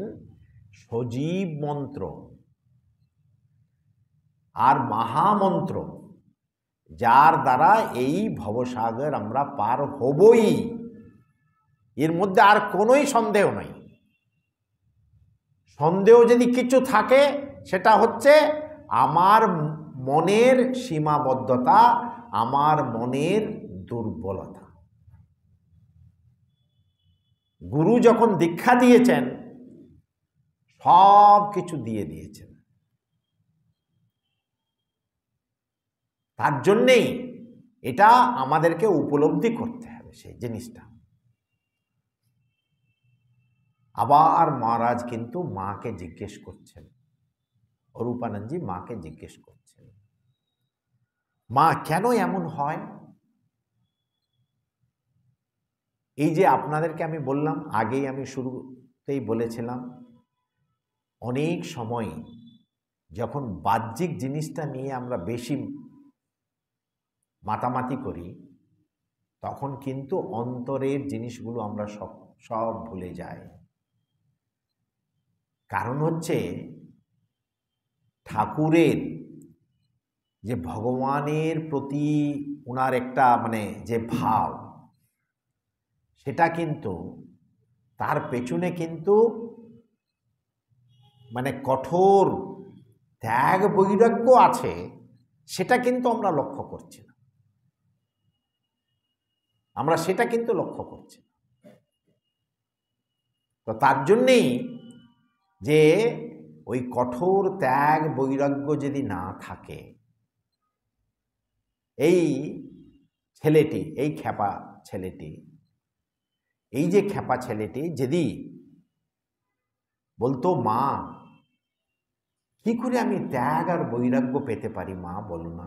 সজীব মন্ত্র আর মহামন্ত্র, যার দ্বারা এই ভবসাগর আমরা পার হবই, এর মধ্যে আর কোনোই সন্দেহ নাই। সন্দেহ যদি কিছু থাকে সেটা হচ্ছে আমার মনের সীমাবদ্ধতা, আমার মনের দুর্বলতা। গুরু যখন দীক্ষা দিয়েছেন সব কিছু দিয়ে দিয়েছেন। তার জন্যেই এটা আমাদেরকে উপলব্ধি করতে হবে সেই জিনিসটা। আবার মহারাজ কিন্তু মাকে জিজ্ঞেস করছেন, অরূপানন্দজি মাকে জিজ্ঞেস করছেন, মা কেন এমন হয়? এই যে আপনাদেরকে আমি বললাম, আগেই আমি শুরুতেই বলেছিলাম, অনেক সময় যখন বাহ্যিক জিনিসটা নিয়ে আমরা বেশি মাতামাতি করি তখন কিন্তু অন্তরের জিনিসগুলো আমরা সব ভুলে যাই। কারণ হচ্ছে ঠাকুরের যে ভগবানের প্রতি ওনার একটা যে ভাব, সেটা কিন্তু তার পেছনে কিন্তু কঠোর ত্যাগ বৈরাগ্য আছে, সেটা কিন্তু আমরা লক্ষ্য করছি না। আমরা সেটা কিন্তু লক্ষ্য করছি না। তো তার জন্যেই যে ওই কঠোর ত্যাগ বৈরাগ্য যদি না থাকে, এই ছেলেটি, এই খ্যাপা ছেলেটি, এই যে খ্যাপা ছেলেটি যদি বলতো, মা কি করে আমি ত্যাগ আর বৈরাগ্য পেতে পারি মা, বলো না।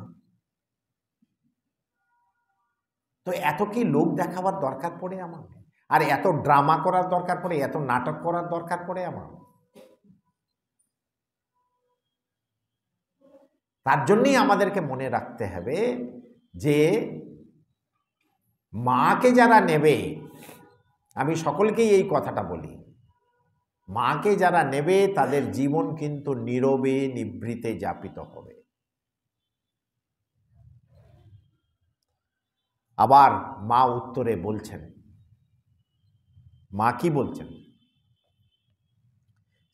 তো এত কি লোক দেখাবার দরকার পড়ে আমার, আর এত ড্রামা করার দরকার পড়ে, এত নাটক করার দরকার পড়ে আমার? তার জন্যই আমাদেরকে মনে রাখতে হবে যে মাকে যারা নেবে, আমি সকলকেই এই কথাটা বলি, মাকে যারা নেবে তাদের জীবন কিন্তু নীরবে নিভৃতে যাপিত হবে। আবার মা উত্তরে বলছেন, মা কি বলছেন?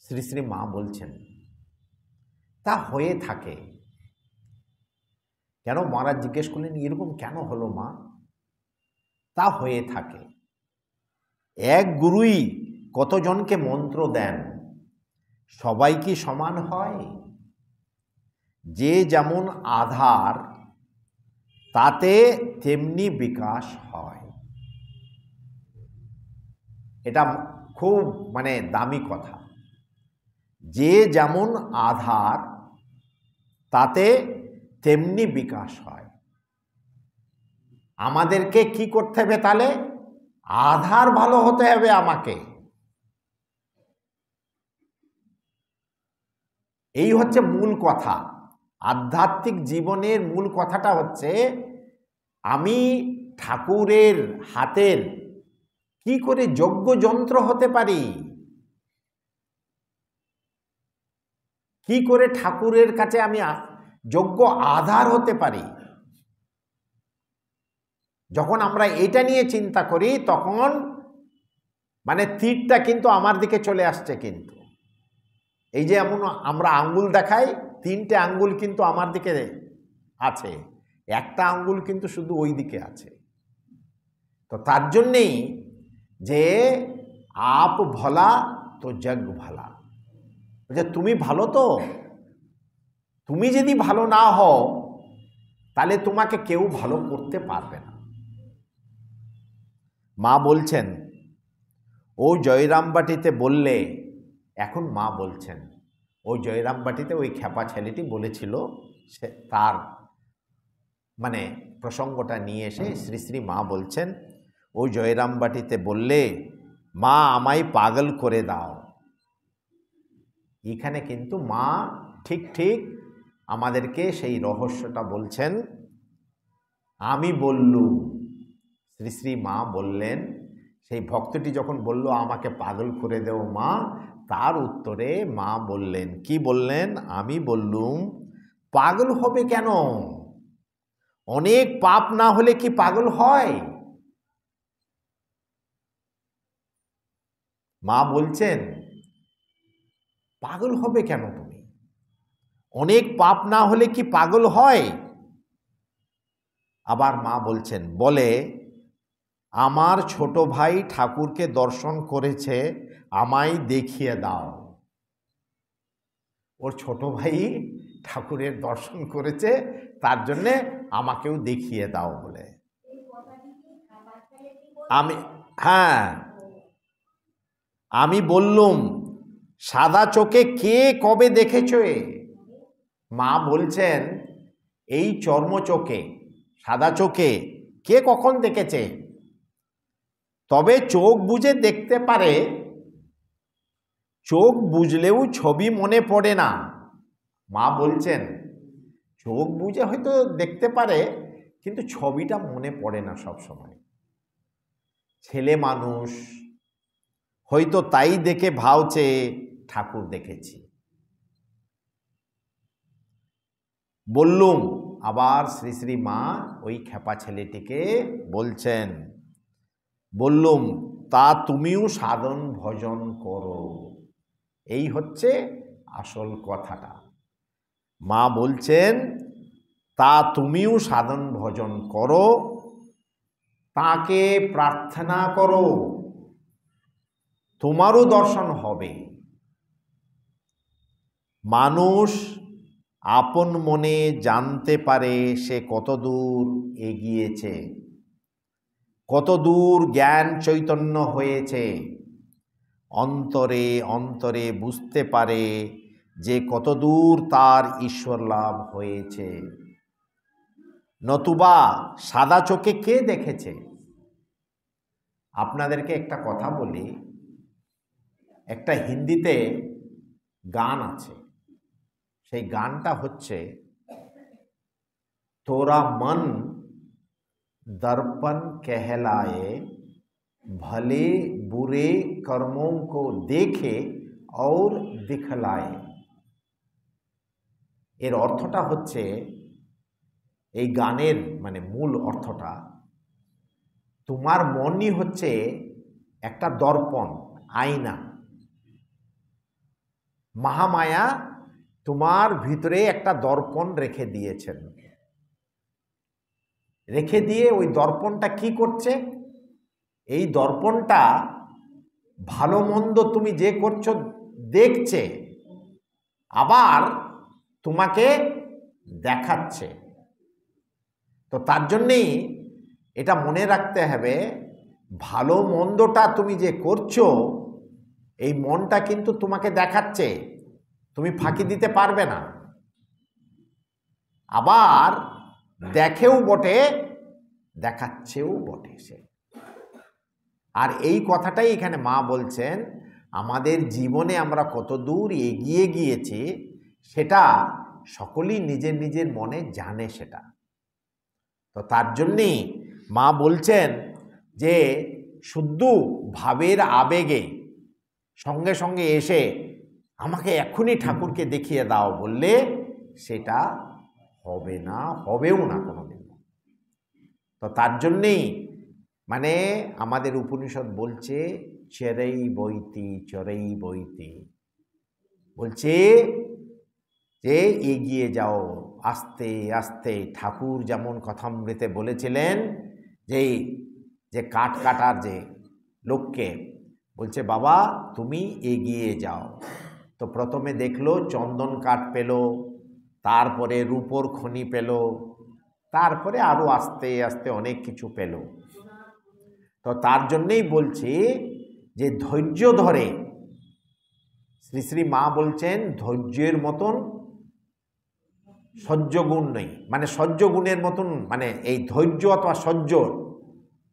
শ্রী শ্রী মা বলছেন, তা হয়ে থাকে। কেন? মহারাজ জিজ্ঞেস করলেন, এরকম কেন হলো মা? তা হয়ে থাকে। এক গুরুই কতজনকে মন্ত্র দেন, সবাই কি সমান হয়? যে যেমন আধার তাতে তেমনি বিকাশ হয়। এটা খুব দামি কথা। যে যেমন আধার তাতে তেমনি বিকাশ হয়। আমাদেরকে কি করতে হবে তাহলে? আধার ভালো হতে হবে আমাকে। এই হচ্ছে মূল কথা। আধ্যাত্মিক জীবনের মূল কথাটা হচ্ছে আমি ঠাকুরের হাতের কি করে যোগ্য যন্ত্র হতে পারি, কি করে ঠাকুরের কাছে আমি যোগ্য আধার হতে পারি। যখন আমরা এটা নিয়ে চিন্তা করি তখন তীরটা কিন্তু আমার দিকে চলে আসছে। কিন্তু এই যে এমন আমরা আঙ্গুল দেখাই, 3টে আঙ্গুল কিন্তু আমার দিকে আছে, একটা আঙ্গুল কিন্তু শুধু ওই দিকে আছে। তো তার জন্যেই যে আপ ভলা তো জগ ভালা, যে তুমি ভালো, তো তুমি যদি ভালো না হও তাহলে তোমাকে কেউ ভালো করতে পারবে না। মা বলছেন, ও জয়রামবাটিতে বললে, এখন মা বলছেন, ও জয়রামবাটিতে ওই খ্যাপা ছেলেটি বলেছিল, সে তার প্রসঙ্গটা নিয়ে এসে শ্রী শ্রী মা বলছেন, ও জয়রামবাটিতে বললে, মা আমায় পাগল করে দাও। এখানে কিন্তু মা ঠিক ঠিক আমাদেরকে সেই রহস্যটা বলছেন। আমি বললুম, শ্রী শ্রী মা বললেন, সেই ভক্তটি যখন বলল আমাকে পাগল করে দেও মা, তার উত্তরে মা বললেন, কি বললেন? আমি বললুম, পাগল হবে কেন? অনেক পাপ না হলে কি পাগল হয়? মা বলছেন, পাগল হবে কেন তুমি? অনেক পাপ না হলে কি পাগল হয়? আবার মা বলছেন, বলে আমার ছোট ভাই ঠাকুরকে দর্শন করেছে, আমায় দেখিয়ে দাও। ওর ছোট ভাই ঠাকুরের দর্শন করেছে, তার জন্যে আমাকেও দেখিয়ে দাও বলে। আমি বললুম, সাদা চোখে কে কবে দেখেছো? মা বলছেন, এই চর্ম চোখে, সাদা চোখে কে কখন দেখেছে? তবে চোখ বুজে দেখতে পারে, চোখ বুঝলেও ছবি মনে পড়ে না। মা বলছেন, চোখ বুঝে হয়তো দেখতে পারে, কিন্তু ছবিটা মনে পড়ে না সব সময়। ছেলে মানুষ, হয়তো তাই দেখে ভাবছে ঠাকুর দেখেছি। বললুম, আবার শ্রী শ্রী মা ওই খেপা ছেলেটিকে বলছেন, বললুম, তা তুমিও সাধন ভজন করো। এই হচ্ছে আসল কথাটা। মা বলছেন, তা তুমিও সাধন ভজন করো, তাকে প্রার্থনা করো, তোমারও দর্শন হবে। মানুষ আপন মনে জানতে পারে সে কতদূর এগিয়েছে, কতদূর জ্ঞান চৈতন্য হয়েছে। অন্তরে অন্তরে বুঝতে পারে যে কতদূর তার ঈশ্বর লাভ হয়েছে। নতুবা সাদা চোখে কে দেখেছে? আপনাদেরকে একটা কথা বলি, একটা হিন্দিতে গান আছে, সেই গানটা হচ্ছে, তোরা মন दर्पण कहलाए, भले बुरे कर्मों को देखे और दिखलाए। এর অর্থটা হচ্ছে, এই গানের মানে মূল অর্থটা, তোমার মনই হচ্ছে একটা দর্পণ, আয়না। মহামায়া তোমার ভিতরে একটা দর্পণ রেখে দিয়েছেন, রেখে দিয়ে ওই দর্পণটা কি করছে? এই দর্পণটা ভালো মন্দ তুমি যে করছো দেখছে, আবার তোমাকে দেখাচ্ছে। তো তার জন্যেই এটা মনে রাখতে হবে, ভালো মন্দটা তুমি যে করছো, এই মনটা কিন্তু তোমাকে দেখাচ্ছে, তুমি ফাঁকি দিতে পারবে না। আবার দেখেও বটে, দেখাচ্ছেও বটে সে। আর এই কথাটাই এখানে মা বলছেন, আমাদের জীবনে আমরা কত দূর এগিয়ে গিয়েছি সেটা সকলেই নিজের নিজের মনে জানে সেটা। তো তার জন্যেই মা বলছেন যে শুদ্ধ ভাবের আবেগে সঙ্গে সঙ্গে এসে আমাকে এখনই ঠাকুরকে দেখিয়ে দাও বললে সেটা হবে না, হবেও না কোনোদিন। তো তার জন্যেই মানে আমাদের উপনিষদ বলছে, চরেই বইতি চরেই বইতি, বলছে যে এগিয়ে যাও আস্তে আস্তে। ঠাকুর যেমন কথামৃতে বলেছিলেন যে কাঠ কাটার যে লোককে বলছে, বাবা তুমি এগিয়ে যাও। তো প্রথমে দেখলো চন্দন কাঠ পেল, তারপরে রূপোর খনি পেল, তারপরে আরও আস্তে আস্তে অনেক কিছু পেল। তো তার জন্যেই বলছি যে ধৈর্য ধরে, শ্রী শ্রী মা বলছেন ধৈর্যের মতন সহ্য গুণ নেই, মানে সহ্য গুণের মতন, মানে এই ধৈর্য অথবা সহ্য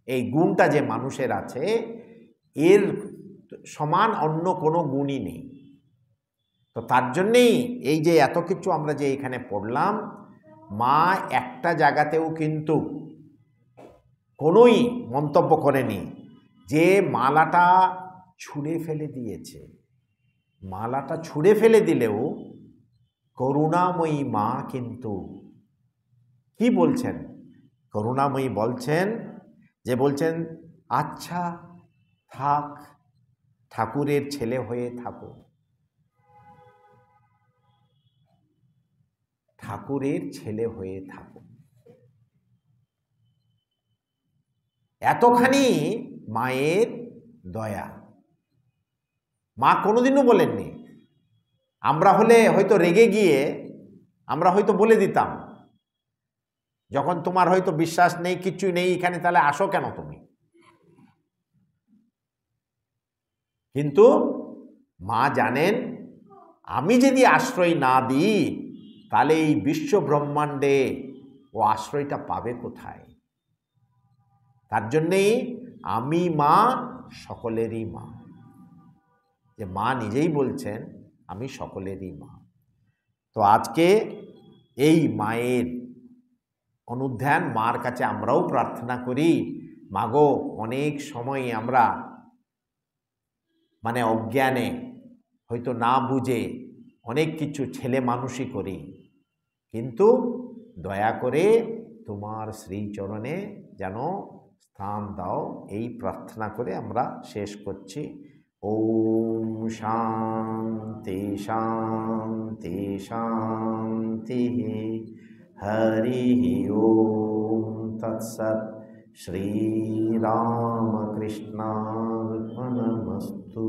এই গুণটা যে মানুষের আছে, এর সমান অন্য কোনো গুণই নেই। তো তার জন্যেই এই যে এত কিছু আমরা যে এখানে পড়লাম, মা একটা জায়গাতেও কিন্তু কোনোই মন্তব্য করেনি যে মালাটা ছুঁড়ে ফেলে দিয়েছে। মালাটা ছুঁড়ে ফেলে দিলেও করুণাময়ী মা কিন্তু কি বলছেন? করুণাময়ী বলছেন যে, বলছেন আচ্ছা থাক, ঠাকুরের ছেলে হয়ে থাকো। ঠাকুরের ছেলে হয়ে থাকো। এতখানি মায়ের দয়া। মা কোনোদিনও বলেননি। আমরা হলে হয়তো রেগে গিয়ে আমরা হয়তো বলে দিতাম, যখন তোমার হয়তো বিশ্বাস নেই, কিচ্ছু নেই এখানে, তাহলে আসো কেন তুমি? কিন্তু মা জানেন, আমি যদি আশ্রয় না দিই তাহলে এই বিশ্ব ব্রহ্মাণ্ডে ও আশ্রয়টা পাবে কোথায়? তার জন্যেই আমি মা, সকলেরই মা। যে মা নিজেই বলছেন আমি সকলেরই মা। তো আজকে এই মায়ের অনুধ্যান, মার কাছে আমরাও প্রার্থনা করি, মাগো অনেক সময় আমরা অজ্ঞানে হয়তো না বুঝে অনেক কিছু ছেলে মানুষই করি, কিন্তু দয়া করে তোমার শ্রীচরণে যেন স্থান দাও, এই প্রার্থনা করে আমরা শেষ করছি। ওম শান্তি শান্তি শান্তি। হরি ওম তৎসৎ। শ্রীরামকৃষ্ণার্পণমস্তু।